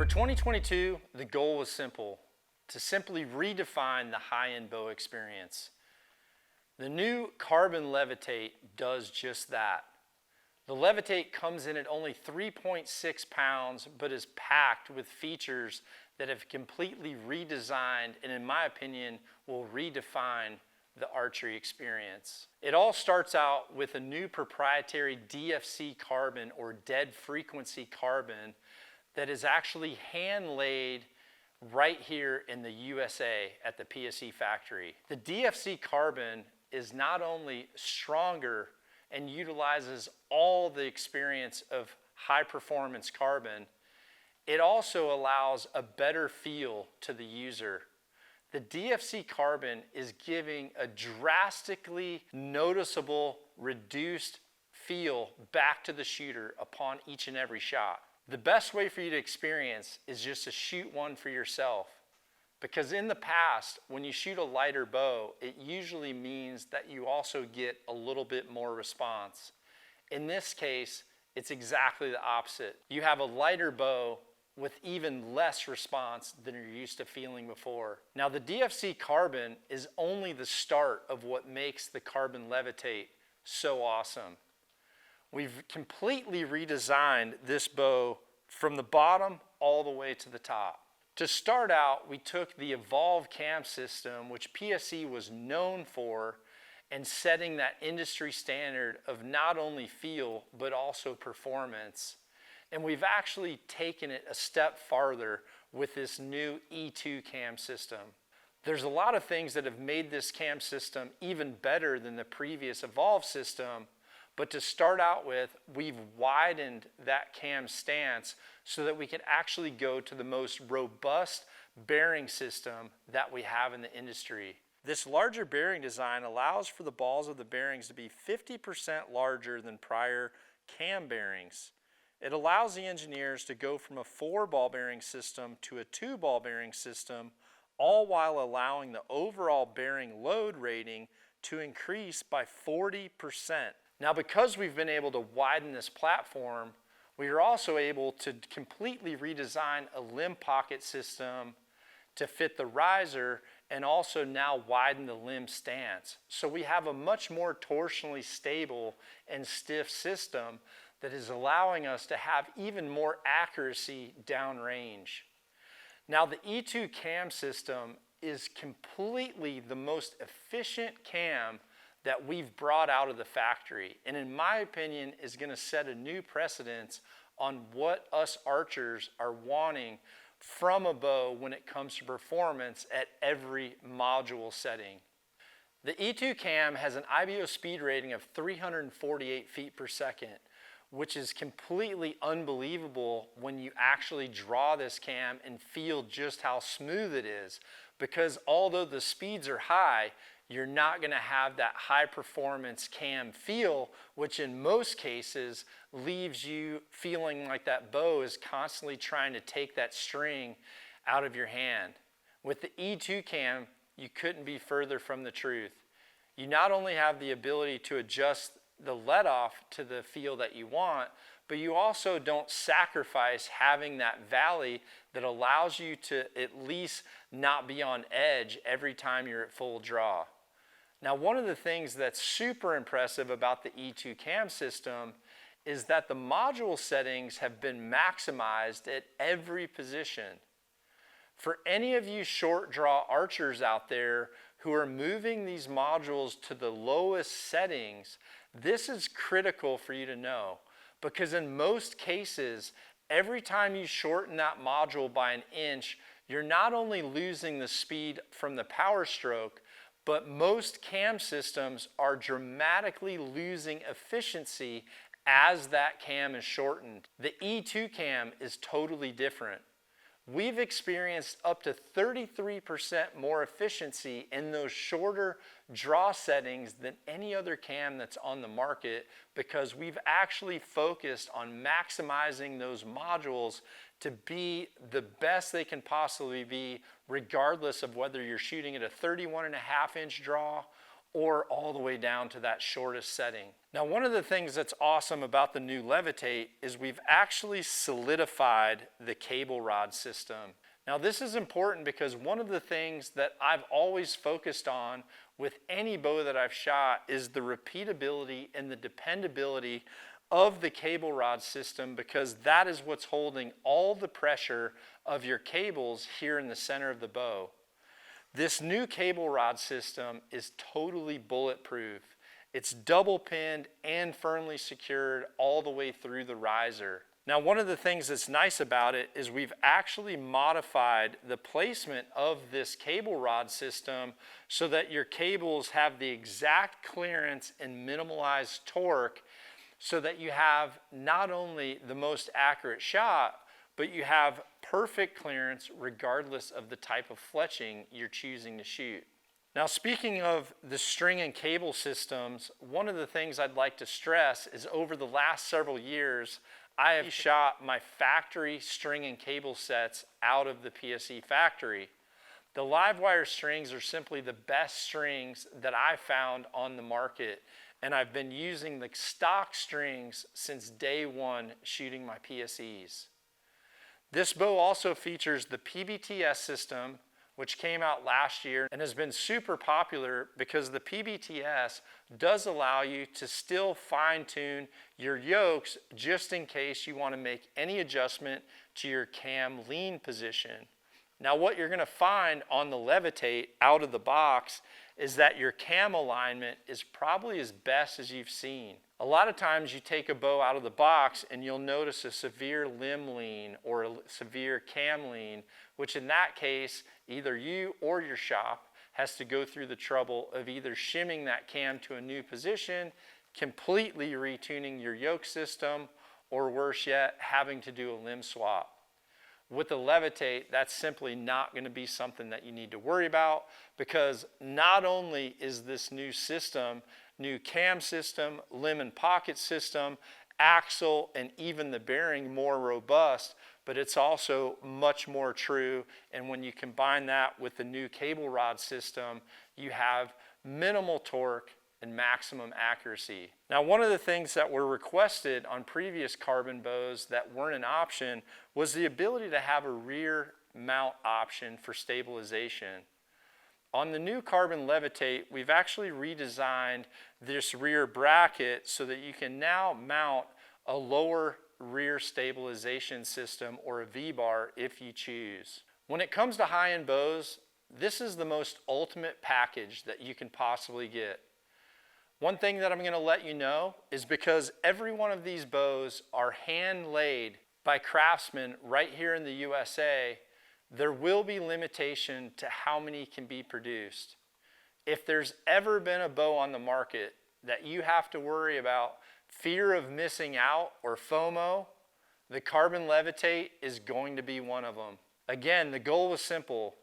For 2022, the goal was simple, to simply redefine the high-end bow experience. The new Carbon Levitate does just that. The Levitate comes in at only 3.6 pounds, but is packed with features that have completely redesigned and, in my opinion, will redefine the archery experience. It all starts out with a new proprietary DFC carbon, or dead frequency carbon, that is actually hand laid right here in the USA at the PSE factory. The DFC carbon is not only stronger and utilizes all the experience of high performance carbon, it also allows a better feel to the user. The DFC carbon is giving a drastically noticeable reduced feel back to the shooter upon each and every shot. The best way for you to experience is just to shoot one for yourself. Because in the past, when you shoot a lighter bow, it usually means that you also get a little bit more response. In this case, it's exactly the opposite. You have a lighter bow with even less response than you're used to feeling before. Now, the DFC carbon is only the start of what makes the Carbon Levitate so awesome. We've completely redesigned this bow from the bottom all the way to the top. To start out, we took the Evolve cam system, which PSE was known for, and setting that industry standard of not only feel, but also performance. And we've actually taken it a step farther with this new E2 cam system. There's a lot of things that have made this cam system even better than the previous Evolve system. But to start out with, we've widened that cam stance so that we can actually go to the most robust bearing system that we have in the industry. This larger bearing design allows for the balls of the bearings to be 50% larger than prior cam bearings. It allows the engineers to go from a 4-ball bearing system to a 2-ball bearing system, all while allowing the overall bearing load rating to increase by 40%. Now, because we've been able to widen this platform, we are also able to completely redesign a limb pocket system to fit the riser and also now widen the limb stance. So we have a much more torsionally stable and stiff system that is allowing us to have even more accuracy downrange. Now, the E2 cam system is completely the most efficient cam that we've brought out of the factory, and in my opinion is going to set a new precedence on what us archers are wanting from a bow when it comes to performance at every module setting. The E2 cam has an IBO speed rating of 348 feet per second, which is completely unbelievable when you actually draw this cam and feel just how smooth it is, because although the speeds are high, you're not going to have that high performance cam feel, which in most cases leaves you feeling like that bow is constantly trying to take that string out of your hand. With the E2 cam, you couldn't be further from the truth. You not only have the ability to adjust the let off to the feel that you want, but you also don't sacrifice having that valley that allows you to at least not be on edge every time you're at full draw. Now, one of the things that's super impressive about the E2 cam system is that the module settings have been maximized at every position. For any of you short draw archers out there who are moving these modules to the lowest settings, this is critical for you to know, because in most cases, every time you shorten that module by an inch, you're not only losing the speed from the power stroke, but most cam systems are dramatically losing efficiency as that cam is shortened. The E2 cam is totally different. We've experienced up to 33% more efficiency in those shorter draw settings than any other cam that's on the market, because we've actually focused on maximizing those modules to be the best they can possibly be, regardless of whether you're shooting at a 31.5-inch draw or all the way down to that shortest setting. Now, one of the things that's awesome about the new Levitate is we've actually solidified the cable rod system. Now, this is important because one of the things that I've always focused on with any bow that I've shot is the repeatability and the dependability of the cable rod system, because that is what's holding all the pressure of your cables here in the center of the bow. This new cable rod system is totally bulletproof. It's double pinned and firmly secured all the way through the riser. Now, one of the things that's nice about it is we've actually modified the placement of this cable rod system so that your cables have the exact clearance and minimalized torque, so that you have not only the most accurate shot, but you have perfect clearance regardless of the type of fletching you're choosing to shoot. Now, speaking of the string and cable systems, one of the things I'd like to stress is over the last several years, I have shot my factory string and cable sets out of the PSE factory. The live wire strings are simply the best strings that I found on the market, and I've been using the stock strings since day one shooting my PSEs. This bow also features the PBTS system, which came out last year and has been super popular because the PBTS does allow you to still fine-tune your yokes just in case you want to make any adjustment to your cam lean position. Now, what you're going to find on the Levitate out of the box is that your cam alignment is probably as best as you've seen. A lot of times you take a bow out of the box and you'll notice a severe limb lean or a severe cam lean, which in that case, either you or your shop has to go through the trouble of either shimming that cam to a new position, completely retuning your yoke system, or worse yet, having to do a limb swap. With the Levitate, that's simply not going to be something that you need to worry about, because not only is this new system, new cam system, limb and pocket system, axle, and even the bearing more robust, but it's also much more true. And when you combine that with the new cable rod system, you have minimal torque and maximum accuracy. Now, one of the things that were requested on previous carbon bows that weren't an option was the ability to have a rear mount option for stabilization. On the new carbon Levitate, we've actually redesigned this rear bracket so that you can now mount a lower rear stabilization system or a V-bar if you choose. When it comes to high-end bows, this is the most ultimate package that you can possibly get. One thing that I'm going to let you know is because every one of these bows are hand laid by craftsmen right here in the USA, there will be limitation to how many can be produced. If there's ever been a bow on the market that you have to worry about fear of missing out or FOMO, the carbon Levitate is going to be one of them. Again, the goal was simple: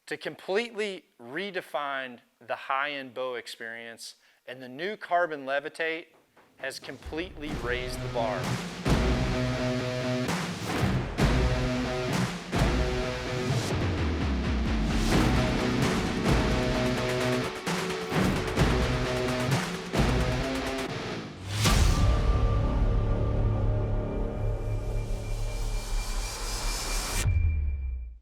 to completely redefine the high-end bow experience, and the new carbon Levitate has completely raised the bar.